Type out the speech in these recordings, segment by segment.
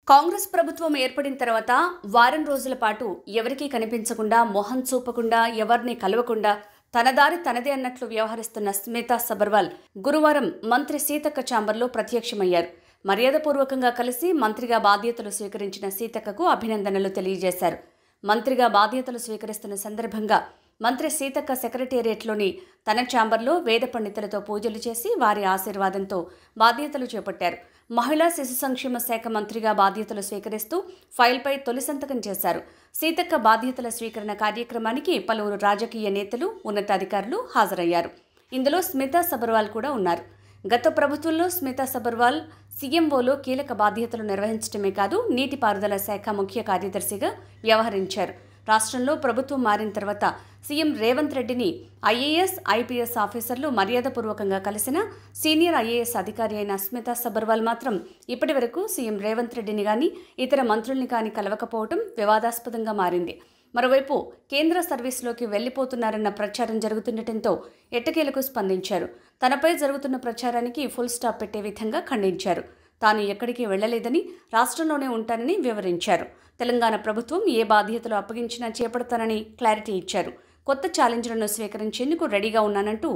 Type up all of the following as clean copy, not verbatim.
కాంగ్రెస్ ప్రభుత్వం ఏర్పడిన తర్వాత వారం రోజుల పాటు ఎవరికీ కనిపించకుండా మొహం చూపకుండా ఎవరిని కలవకుండా తన దారి తనదే అన్నట్లు వ్యవహరిస్తున్న స్మితా సబర్వాల్ గురువారం మంత్రి సీతక్క ఛాంబర్లో ప్రత్యక్షమయ్యారు. మర్యాదపూర్వకంగా కలిసి మంత్రిగా బాధ్యతలు స్వీకరించిన సీతక్కకు అభినందనలు తెలియజేశారు. మంత్రిగా బాధ్యతలు స్వీకరిస్తున్న సందర్భంగా మంత్రి సీతక్క సెక్రటేరియట్లోని తన ఛాంబర్లో వేద పండితులతో పూజలు చేసి వారి ఆశీర్వాదంతో బాధ్యతలు చేపట్టారు. మహిళా శిశు సంక్షేమ శాఖ మంత్రిగా బాధ్యతలు స్వీకరిస్తూ ఫైల్పై తొలి సంతకం చేశారు. సీతక్క బాధ్యతల స్వీకరణ కార్యక్రమానికి పలువురు రాజకీయ నేతలు, ఉన్నతాధికారులు హాజరయ్యారు. ఇందులో స్మితా సబర్వాల్ కూడా ఉన్నారు. గత ప్రభుత్వంలో స్మితా సబర్వాల్ సీఎంఓలో కీలక బాధ్యతలు నిర్వహించడమే కాదు, నీటిపారుదల శాఖ ముఖ్య కార్యదర్శిగా వ్యవహరించారు. రాష్ట్రంలో ప్రభుత్వం మారిన తర్వాత సీఎం రేవంత్ రెడ్డిని ఐఏఎస్, ఐపీఎస్ ఆఫీసర్లు మర్యాదపూర్వకంగా కలిసిన సీనియర్ ఐఏఎస్ అధికారి అయిన స్మితా సబర్వాల్ మాత్రం ఇప్పటి వరకు సీఎం రేవంత్ రెడ్డిని కానీ ఇతర మంత్రుల్ని కానీ కలవకపోవడం వివాదాస్పదంగా మారింది. మరోవైపు కేంద్ర సర్వీసులోకి వెళ్లిపోతున్నారన్న ప్రచారం జరుగుతుండటంతో ఎట్టకేలకు స్పందించారు. తనపై జరుగుతున్న ప్రచారానికి ఫుల్ స్టాప్ పెట్టే విధంగా ఖండించారు. తాను ఎక్కడికి వెళ్లలేదని, రాష్ట్రంలోనే ఉంటానని వివరించారు. తెలంగాణ ప్రభుత్వం ఏ బాధ్యతలు అప్పగించినా చేపడతానని క్లారిటీ ఇచ్చారు. కొత్త ఛాలెంజ్లను స్వీకరించేందుకు రెడీగా ఉన్నానంటూ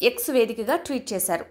ఎక్స్ వేదికగా ట్వీట్ చేశారు.